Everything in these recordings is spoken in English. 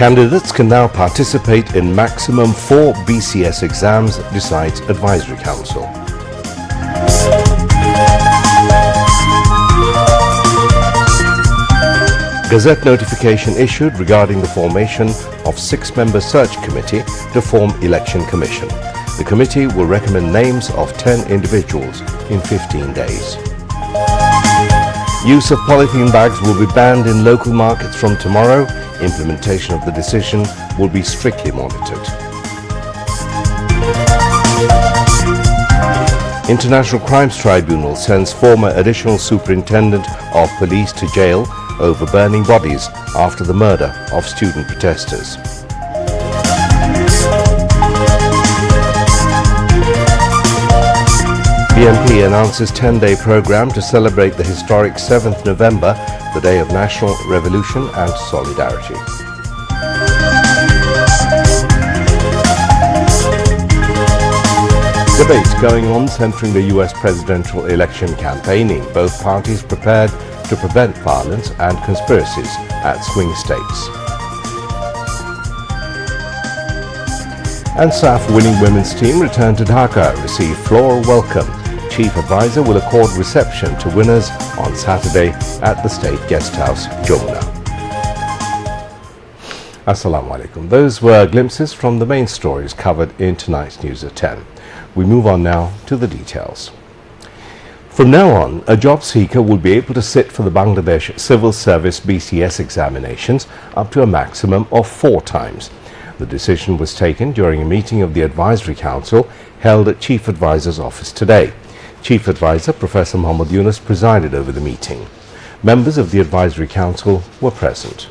Candidates can now participate in maximum 4 BCS exams, decides Advisory Council. Gazette notification issued regarding the formation of 6-member search committee to form Election Commission. The committee will recommend names of 10 individuals in 15 days. Use of polythene bags will be banned in local markets from tomorrow. Implementation of the decision will be strictly monitored. International Crimes Tribunal sends former additional superintendent of police to jail over burning bodies after the murder of student protesters. BNP announces 10-day program to celebrate the historic 7th November, the Day of National Revolution and Solidarity. Debates going on centering the US presidential election campaigning. Both parties prepared to prevent violence and conspiracies at swing states. And SAF winning women's team returned to Dhaka, received floral welcome. Chief advisor will accord reception to winners on Saturday at the State Guest House, Jamuna. Assalamu alaikum. Those were glimpses from the main stories covered in tonight's News at 10. We move on now to the details. From now on, a job seeker will be able to sit for the Bangladesh Civil Service BCS examinations up to a maximum of 4 times. The decision was taken during a meeting of the Advisory Council held at Chief Advisor's office today. Chief Advisor Professor Muhammad Yunus presided over the meeting. Members of the Advisory Council were present.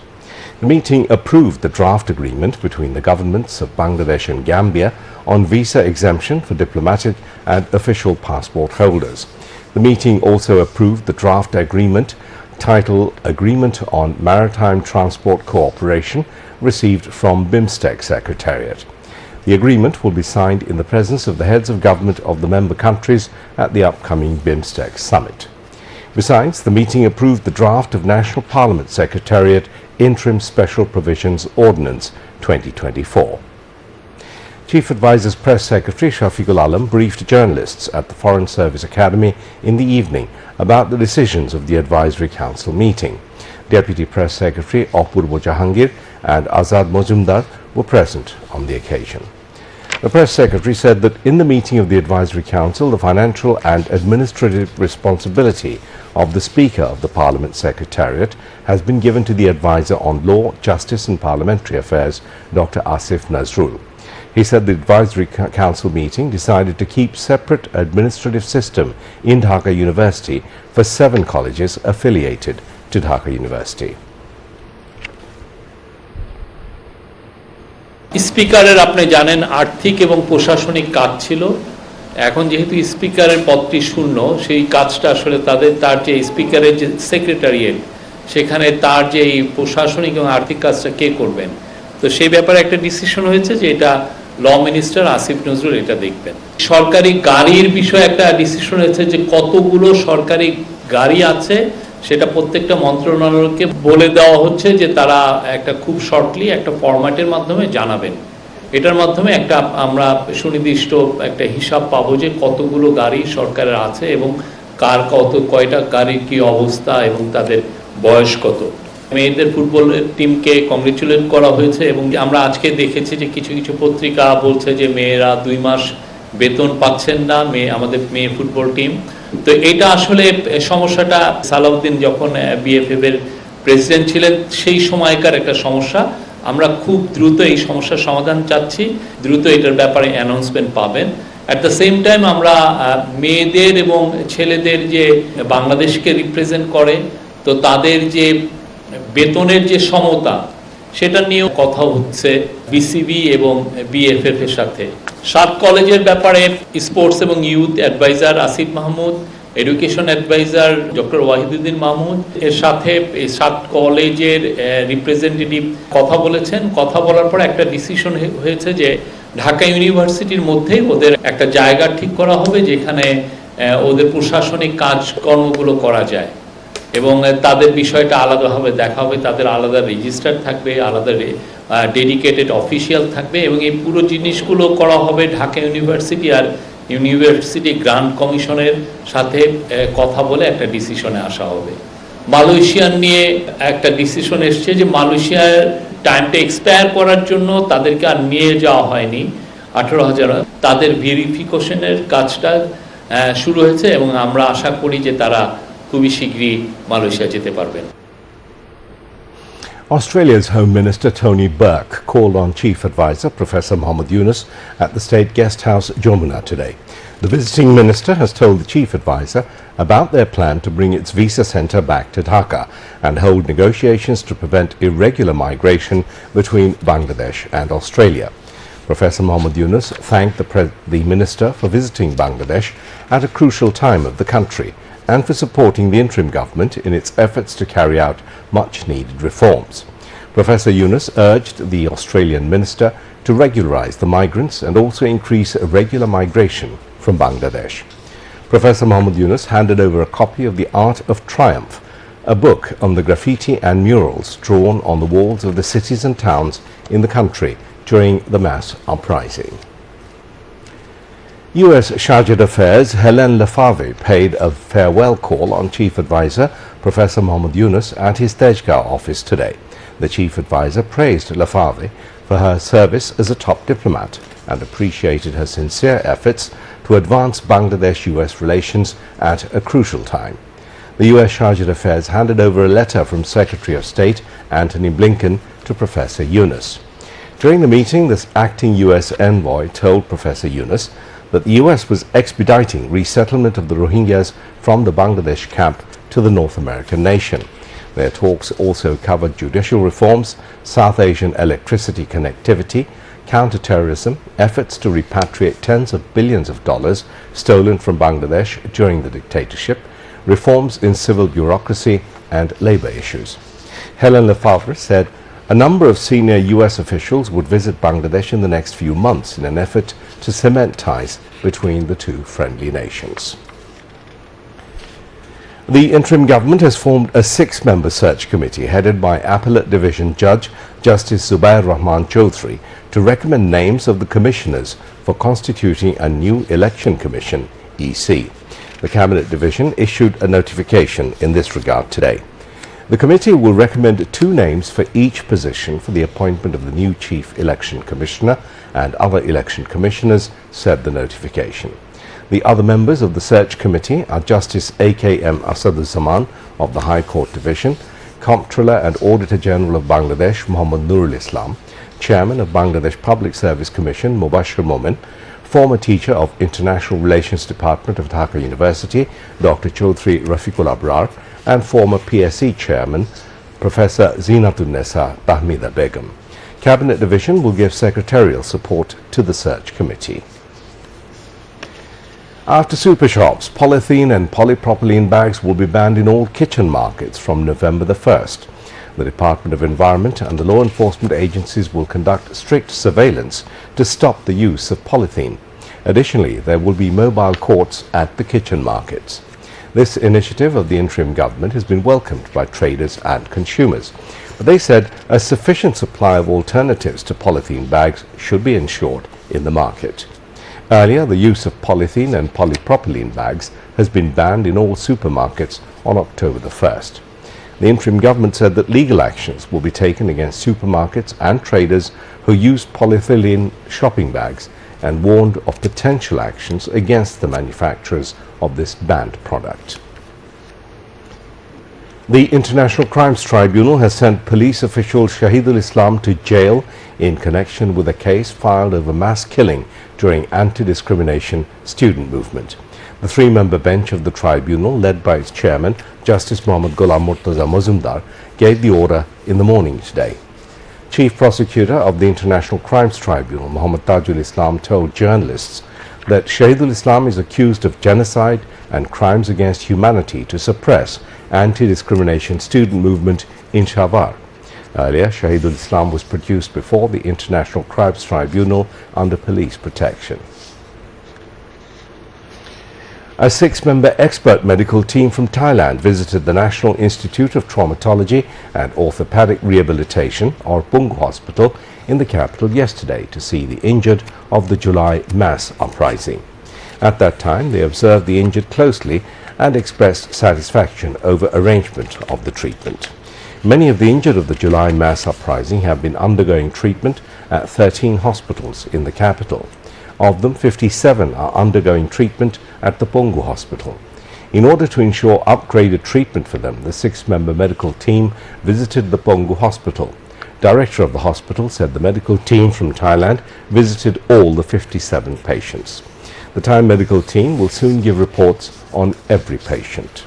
The meeting approved the draft agreement between the governments of Bangladesh and Gambia on visa exemption for diplomatic and official passport holders. The meeting also approved the draft agreement titled Agreement on Maritime Transport Cooperation received from BIMSTEC Secretariat. The agreement will be signed in the presence of the heads of government of the member countries at the upcoming BIMSTEC summit. Besides, the meeting approved the draft of National Parliament Secretariat Interim Special Provisions Ordinance 2024. Chief Advisor's Press Secretary Shafiqul Alam briefed journalists at the Foreign Service Academy in the evening about the decisions of the Advisory Council meeting. Deputy Press Secretary Apurbo Jahangir and Azad Mojumdar were present on the occasion. The Press Secretary said that in the meeting of the Advisory Council, the financial and administrative responsibility of the Speaker of the Parliament Secretariat has been given to the Advisor on Law, Justice and Parliamentary Affairs, Dr. Asif Nazrul. He said the Advisory Council meeting decided to keep separate administrative system in Dhaka University for 7 colleges affiliated to Dhaka University. স্পিকারের আপনি জানেন আর্থিক এবং প্রশাসনিক কাজ ছিল। এখন যেহেতু স্পিকারের পদটি শূন্য, সেই কাজটা আসলে তার যে স্পিকারের যে সেক্রেটারিয়েট, সেখানে তার যে এই প্রশাসনিক এবং আর্থিক কাজটা কে করবেন, তো সেই ব্যাপারে একটা ডিসিশন হয়েছে যে এটা ল মিনিস্টার আসিফ নজরুল এটা দেখবেন। সরকারি গাড়ির বিষয়ে একটা ডিসিশন হয়েছে যে কতগুলো সরকারি গাড়ি আছে সেটা প্রত্যেকটা মন্ত্রণালয়কে বলে দেওয়া হচ্ছে যে তারা একটা খুব শর্টলি একটা ফরম্যাটের মাধ্যমে জানাবেন। এটার মাধ্যমে একটা আমরা সুনির্দিষ্ট একটা হিসাব পাবো যে কতগুলো গাড়ি সরকারের আছে এবং কার কয়টা গাড়ির কি অবস্থা এবং তাদের বয়স কত। মেয়েদের ফুটবল টিমকে কংগ্রেচুলেট করা হয়েছে এবং আমরা আজকে দেখেছি যে কিছু কিছু পত্রিকা বলছে যে মেয়েরা 2 মাস বেতন পাচ্ছেন না, আমাদের মেয়ে ফুটবল টিম। তো এটা আসলে সমস্যাটা সালাউদ্দিন যখন বিএফএফ এর প্রেসিডেন্ট ছিলেন সেই সময়কার একটা সমস্যা। আমরা খুব দ্রুত এই সমস্যার সমাধান চাচ্ছি, দ্রুত এটার ব্যাপারে অ্যানাউন্সমেন্ট পাবেন। অ্যাট দ্য সেম টাইম আমরা মেয়েদের এবং ছেলেদের যে বাংলাদেশকে রিপ্রেজেন্ট করে, তো তাদের যে বেতনের যে সমতা সেটা নিয়েও কথা হচ্ছে বিসিবি এবং বিএফএফ এর সাথে। 7 কলেজের ব্যাপারে স্পোর্টস এবং youth adviser Asif Mahmud, education adviser doctor Wahiduddin Mahmud এর সাথে 7 কলেজের রিপ্রেজেন্টেটিভ কথা বলেছেন। কথা বলার পর একটা ডিসিশন হয়েছে যে ঢাকা ইউনিভার্সিটির মধ্যেই ওদের একটা জায়গা ঠিক করা হবে যেখানে ওদের প্রশাসনিক কাজকর্মগুলো করা যায়। এবং তাদের বিষয়টা আলাদাভাবে দেখা হবে, তাদের আলাদা রেজিস্টার থাকবে, আলাদা ডেডিকেটেড অফিসিয়াল থাকবে, এবং এই পুরো জিনিসগুলো করা হবে ঢাকা ইউনিভার্সিটি আর ইউনিভার্সিটি গ্রান্ট কমিশনের সাথে কথা বলে একটা ডিসিশনে আসা হবে। মালয়েশিয়ান নিয়ে একটা ডিসিশন এসছে যে মালয়েশিয়ার টাইমটা এক্সপায়ার করার জন্য তাদেরকে আর নিয়ে যাওয়া হয়নি। 18,000 তাদের ভেরিফিকেশনের কাজটা শুরু হয়েছে এবং আমরা আশা করি যে তারা খুবই শীঘ্রই মালয়েশিয়া যেতে পারবেন। Australia's Home Minister Tony Burke called on Chief Advisor Professor Mohammad Yunus at the State Guest House, Jamuna today. The visiting minister has told the Chief Advisor about their plan to bring its visa centre back to Dhaka and hold negotiations to prevent irregular migration between Bangladesh and Australia. Professor Mohammad Yunus thanked the minister for visiting Bangladesh at a crucial time of the country and for supporting the interim government in its efforts to carry out much-needed reforms. Professor Yunus urged the Australian minister to regularise the migrants and also increase regular migration from Bangladesh. Professor Mohammad Yunus handed over a copy of The Art of Triumph, a book on the graffiti and murals drawn on the walls of the cities and towns in the country during the mass uprising. U.S. Chargé d'Affaires Hélène Lefave paid a farewell call on Chief Advisor Professor Mohammad Yunus at his Tejgah office today. The Chief Advisor praised Lefave for her service as a top diplomat and appreciated her sincere efforts to advance Bangladesh-U.S. relations at a crucial time. The U.S. Chargé d'Affaires handed over a letter from Secretary of State Antony Blinken to Professor Yunus. During the meeting, this acting U.S. envoy told Professor Yunus that the U.S. was expediting resettlement of the Rohingyas from the Bangladesh camp to the North American nation. Their talks also covered judicial reforms, South Asian electricity connectivity, counter-terrorism, efforts to repatriate tens of billions of dollars stolen from Bangladesh during the dictatorship, reforms in civil bureaucracy, and labor issues. Hélène Lefave said a number of senior U.S. officials would visit Bangladesh in the next few months in an effort to cement ties between the two friendly nations. The interim government has formed a 6-member search committee headed by Appellate Division Judge Justice Zubair Rahman Chaudhry to recommend names of the commissioners for constituting a new election commission, EC. The Cabinet Division issued a notification in this regard today. The committee will recommend 2 names for each position for the appointment of the new Chief Election Commissioner and other election commissioners, said the notification. The other members of the search committee are Justice A.K.M. Asaduzzaman of the High Court Division, Comptroller and Auditor General of Bangladesh Muhammad Nurul Islam, Chairman of Bangladesh Public Service Commission Mubashir Momin, former teacher of International Relations Department of Dhaka University Dr. Chaudhry Rafiqul Abrar, and former PSC Chairman Professor Zeenatunnesa Tahmida Begum. Cabinet Division will give secretarial support to the search committee. After super shops, polythene and polypropylene bags will be banned in all kitchen markets from November the 1st. The Department of Environment and the law enforcement agencies will conduct strict surveillance to stop the use of polythene. Additionally, there will be mobile courts at the kitchen markets. This initiative of the interim government has been welcomed by traders and consumers, but they said a sufficient supply of alternatives to polythene bags should be ensured in the market. Earlier, the use of polythene and polypropylene bags has been banned in all supermarkets on October the 1st. The interim government said that legal actions will be taken against supermarkets and traders who use polyethylene shopping bags and warned of potential actions against the manufacturers of this banned product. The International Crimes Tribunal has sent police official Shahidul Islam to jail in connection with a case filed over mass killing during anti-discrimination student movement. The 3-member bench of the tribunal, led by its chairman, Justice Mohammad Ghulam Murtaza Mazumdar, gave the order in the morning today. Chief Prosecutor of the International Crimes Tribunal, Mohammad Tajul Islam, told journalists that Shahidul Islam is accused of genocide and crimes against humanity to suppress anti-discrimination student movement in Shavar. Earlier, Shahidul Islam was produced before the International Crimes Tribunal under police protection. A 6-member expert medical team from Thailand visited the National Institute of Traumatology and Orthopedic Rehabilitation, or Pungu Hospital, in the capital yesterday to see the injured of the July mass uprising. At that time, they observed the injured closely and expressed satisfaction over arrangement of the treatment. Many of the injured of the July mass uprising have been undergoing treatment at 13 hospitals in the capital. Of them, 57 are undergoing treatment at the Pungu Hospital. In order to ensure upgraded treatment for them, the 6-member medical team visited the Pungu Hospital. Director of the hospital said the medical team from Thailand visited all the 57 patients. The Thai medical team will soon give reports on every patient.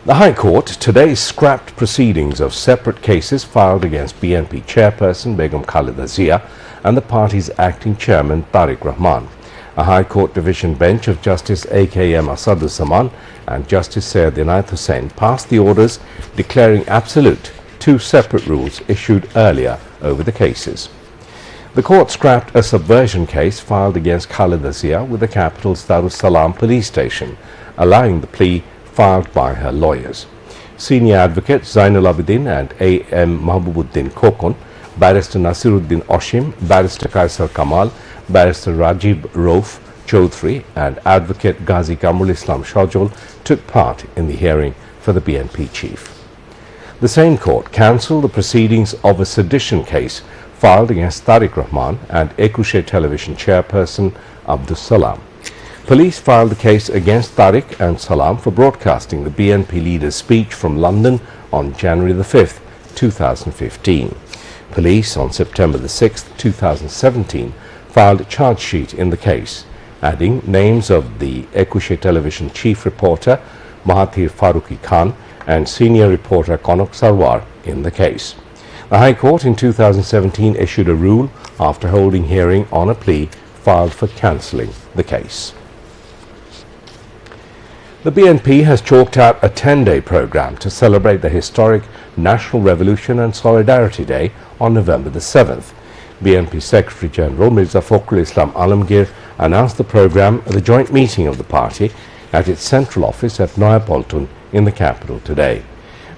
The High Court today scrapped proceedings of separate cases filed against BNP chairperson Begum Khaleda Zia and the party's acting chairman Tariq Rahman. A High Court division bench of Justice A.K.M. Asaduzzaman and Justice Syed Inayat Hussain passed the orders declaring absolute 2 separate rules issued earlier over the cases. The court scrapped a subversion case filed against Khaleda Zia with the capital's Darussalam police station, allowing the plea filed by her lawyers. Senior advocate Zainul Abidin and A.M. Mahbubuddin Khokon, Barrister Nasiruddin Oshim, Barrister Kaisar Kamal, Barrister Rajib Rauf Chaudhry and Advocate Ghazi Kamrul Islam Shajol took part in the hearing for the BNP chief. The same court cancelled the proceedings of a sedition case filed against Tariq Rahman and Ekushe television chairperson Abdus Salam. Police filed the case against Tariq and Salam for broadcasting the BNP leader's speech from London on January the 5th, 2015. Police on September the 6th, 2017 filed a charge sheet in the case, adding names of the Ekushe television chief reporter Mahathir Farooqi Khan and senior reporter Konok Sarwar in the case. The High Court in 2017 issued a rule after holding hearing on a plea filed for cancelling the case. The BNP has chalked out a 10-day program to celebrate the historic National Revolution and Solidarity Day on November the 7th. BNP Secretary General Mirza Fakhrul Islam Alamgir announced the program at the joint meeting of the party at its central office at Noyapolton in the capital today.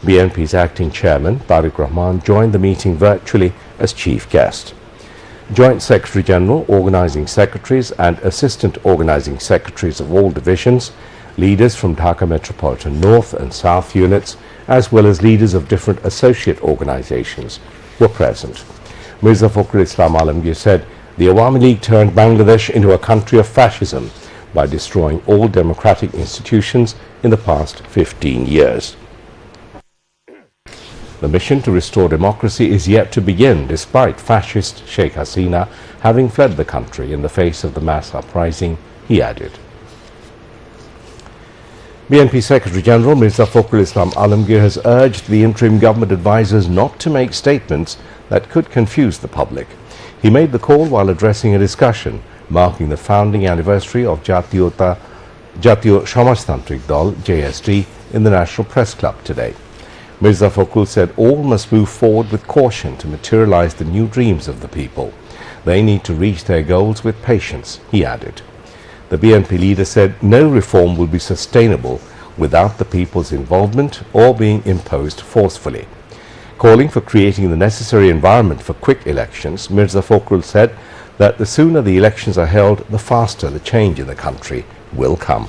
BNP's acting chairman Tariq Rahman joined the meeting virtually as chief guest. Joint Secretary General, Organising Secretaries and Assistant Organising Secretaries of all divisions, leaders from Dhaka Metropolitan North and South units, as well as leaders of different associate organisations were present. Mirza Fakhrul Islam Alamgir said the Awami League turned Bangladesh into a country of fascism by destroying all democratic institutions in the past 15 years. The mission to restore democracy is yet to begin, despite fascist Sheikh Hasina having fled the country in the face of the mass uprising, he added. BNP Secretary General Mirza Fakhrul Islam Alamgir has urged the interim government advisers not to make statements that could confuse the public. He made the call while addressing a discussion marking the founding anniversary of Jatiyo Samajtantrik Dal (JSD) in the National Press Club today. Mirza Fakhrul said all must move forward with caution to materialize the new dreams of the people. They need to reach their goals with patience, he added. The BNP leader said no reform will be sustainable without the people's involvement or being imposed forcefully. Calling for creating the necessary environment for quick elections, Mirza Fakhrul said that the sooner the elections are held, the faster the change in the country will come.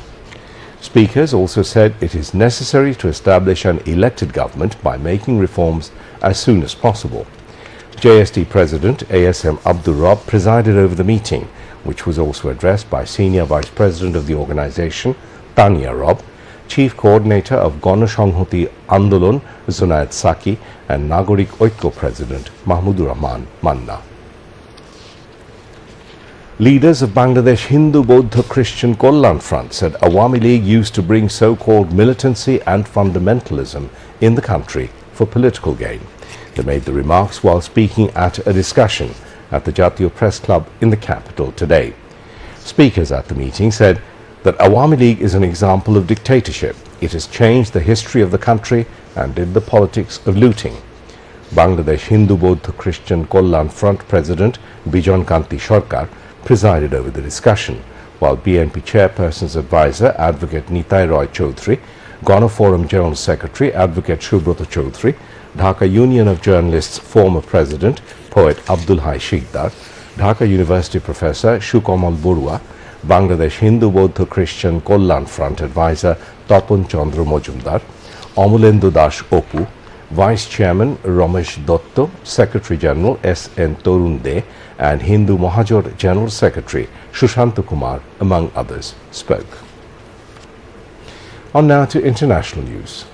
Speakers also said it is necessary to establish an elected government by making reforms as soon as possible. JSD President ASM Abdul Rabb presided over the meeting, which was also addressed by Senior Vice President of the organization, Tania Rob, Chief Coordinator of Ganashanghati Andolon, Zunayat Saki, and Nagorik Oikko President, Mahmudur Rahman Manna. Leaders of Bangladesh Hindu, Bauddha, Christian Kollan Front said Awami League used to bring so-called militancy and fundamentalism in the country for political gain. They made the remarks while speaking at a discussion at the Jatiyo Press Club in the capital today. Speakers at the meeting said that Awami League is an example of dictatorship. It has changed the history of the country and did the politics of looting. Bangladesh Hindu, Bauddha, Christian Kollan Front President Bijon Kanti Sarkar presided over the discussion, while BNP Chairperson's Advisor, Advocate Nitai Roy Chaudhary, Ganaforum General Secretary, Advocate Subrata Chaudhary, Dhaka Union of Journalists former President, Poet Abdul Hai Shikdar, Dhaka University Professor Shukamal Burua, Bangladesh Hindu Bauddha Christian Kollan Front Advisor Tapon Chandra Mojumdar, Amulendu Das Opu, Vice Chairman Ramesh Dotto, Secretary General S.N. Torun De, and Hindu Mahajor General Secretary Shushanta Kumar, among others, spoke. On now to international news.